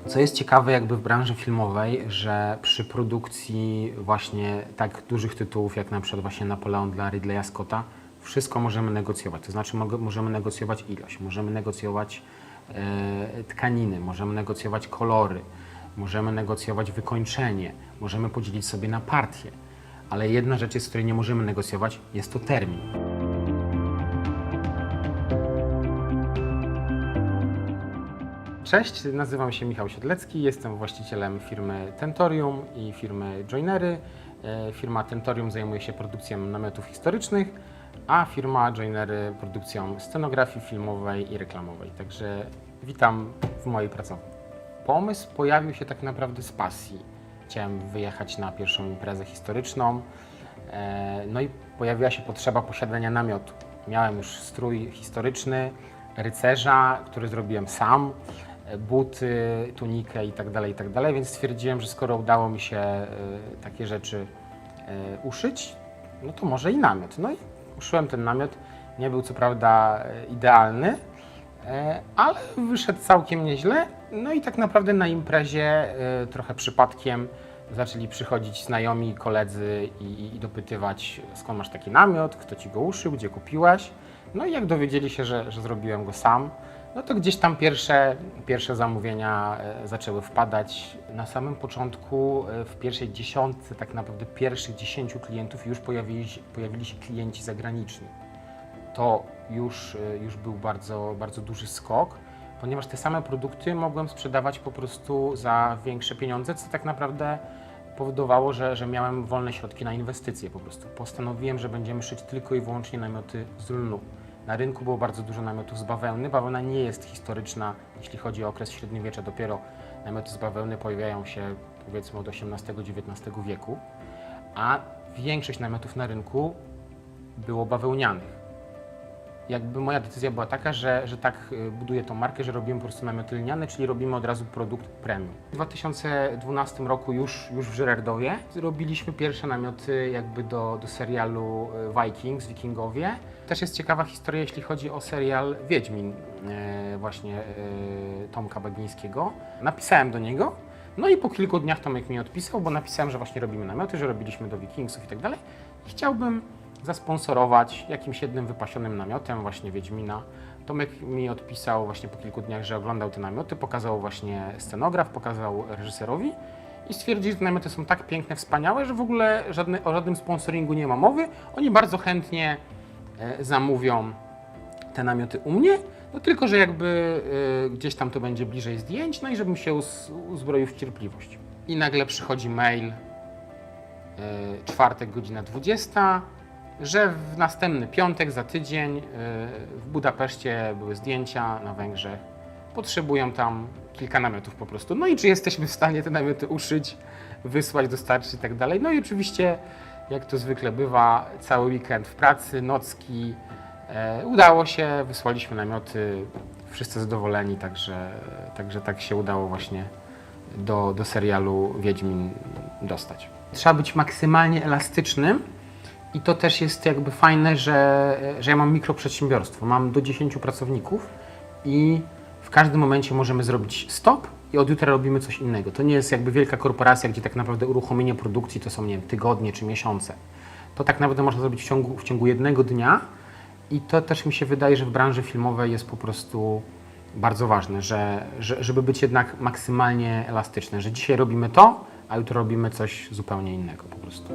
Co jest ciekawe jakby w branży filmowej, że przy produkcji właśnie tak dużych tytułów jak na przykład właśnie Napoleon dla Ridleya Scotta, wszystko możemy negocjować. To znaczy możemy negocjować ilość, możemy negocjować tkaniny, możemy negocjować kolory, możemy negocjować wykończenie, możemy podzielić sobie na partie. Ale jedna rzecz jest, której nie możemy negocjować, jest to termin. Cześć, nazywam się Michał Siedlecki, jestem właścicielem firmy Tentorium i firmy Joinery. Firma Tentorium zajmuje się produkcją namiotów historycznych, a firma Joinery produkcją scenografii filmowej i reklamowej. Także witam w mojej pracowni. Pomysł pojawił się tak naprawdę z pasji. Chciałem wyjechać na pierwszą imprezę historyczną, no i pojawiła się potrzeba posiadania namiotu. Miałem już strój historyczny, rycerza, który zrobiłem sam, buty, tunikę itd., więc stwierdziłem, że skoro udało mi się takie rzeczy uszyć, no to może i namiot. No i uszyłem ten namiot. Nie był co prawda idealny, ale wyszedł całkiem nieźle. No i tak naprawdę na imprezie trochę przypadkiem zaczęli przychodzić znajomi, koledzy i dopytywać, skąd masz taki namiot, kto ci go uszył, gdzie kupiłaś. No i jak dowiedzieli się, że zrobiłem go sam, no to gdzieś tam pierwsze zamówienia zaczęły wpadać. Na samym początku, w pierwszej dziesiątce, tak naprawdę pierwszych 10 klientów już pojawili się klienci zagraniczni. To już był bardzo duży skok, ponieważ te same produkty mogłem sprzedawać po prostu za większe pieniądze, co tak naprawdę powodowało, że miałem wolne środki na inwestycje po prostu. Postanowiłem, że będziemy szyć tylko i wyłącznie namioty z lnu. Na rynku było bardzo dużo namiotów z bawełny. Bawełna nie jest historyczna, jeśli chodzi o okres średniowiecza. Dopiero namioty z bawełny pojawiają się powiedzmy od XVIII-XIX wieku, a większość namiotów na rynku było bawełnianych. Jakby moja decyzja była taka, że tak buduję tą markę, że robimy po prostu namioty lniane, czyli robimy od razu produkt premium. W 2012 roku już w Żyrardowie robiliśmy pierwsze namioty jakby do serialu Vikings, Wikingowie. Też jest ciekawa historia, jeśli chodzi o serial Wiedźmin, właśnie Tomka Bagińskiego. Napisałem do niego, no i po kilku dniach Tomek mi odpisał, bo napisałem, że właśnie robimy namioty, że robiliśmy do Wikingsów i tak dalej. I chciałbym zasponsorować jakimś jednym wypasionym namiotem właśnie Wiedźmina. Tomek mi odpisał właśnie po kilku dniach, że oglądał te namioty, pokazał właśnie scenograf, pokazał reżyserowi i stwierdził, że te namioty są tak piękne, wspaniałe, że w ogóle o żadnym sponsoringu nie ma mowy. Oni bardzo chętnie zamówią te namioty u mnie, no tylko, że jakby gdzieś tam to będzie bliżej zdjęć, no i żebym się uzbroił w cierpliwość. I nagle przychodzi mail, czwartek, godzina 20, że w następny piątek, za tydzień, w Budapeszcie były zdjęcia na Węgrzech. Potrzebują tam kilka namiotów po prostu. No i czy jesteśmy w stanie te namioty uszyć, wysłać, dostarczyć i tak dalej. No i oczywiście, jak to zwykle bywa, cały weekend w pracy, nocki. Udało się, wysłaliśmy namioty, wszyscy zadowoleni, także tak się udało właśnie do serialu Wiedźmin dostać. Trzeba być maksymalnie elastycznym. I to też jest jakby fajne, że ja mam mikroprzedsiębiorstwo, mam do 10 pracowników i w każdym momencie możemy zrobić stop i od jutra robimy coś innego. To nie jest jakby wielka korporacja, gdzie tak naprawdę uruchomienie produkcji to są, nie wiem, tygodnie czy miesiące. To tak naprawdę można zrobić w ciągu jednego dnia i to też mi się wydaje, że w branży filmowej jest po prostu bardzo ważne, żeby być jednak maksymalnie elastyczne, że dzisiaj robimy to, a jutro robimy coś zupełnie innego po prostu.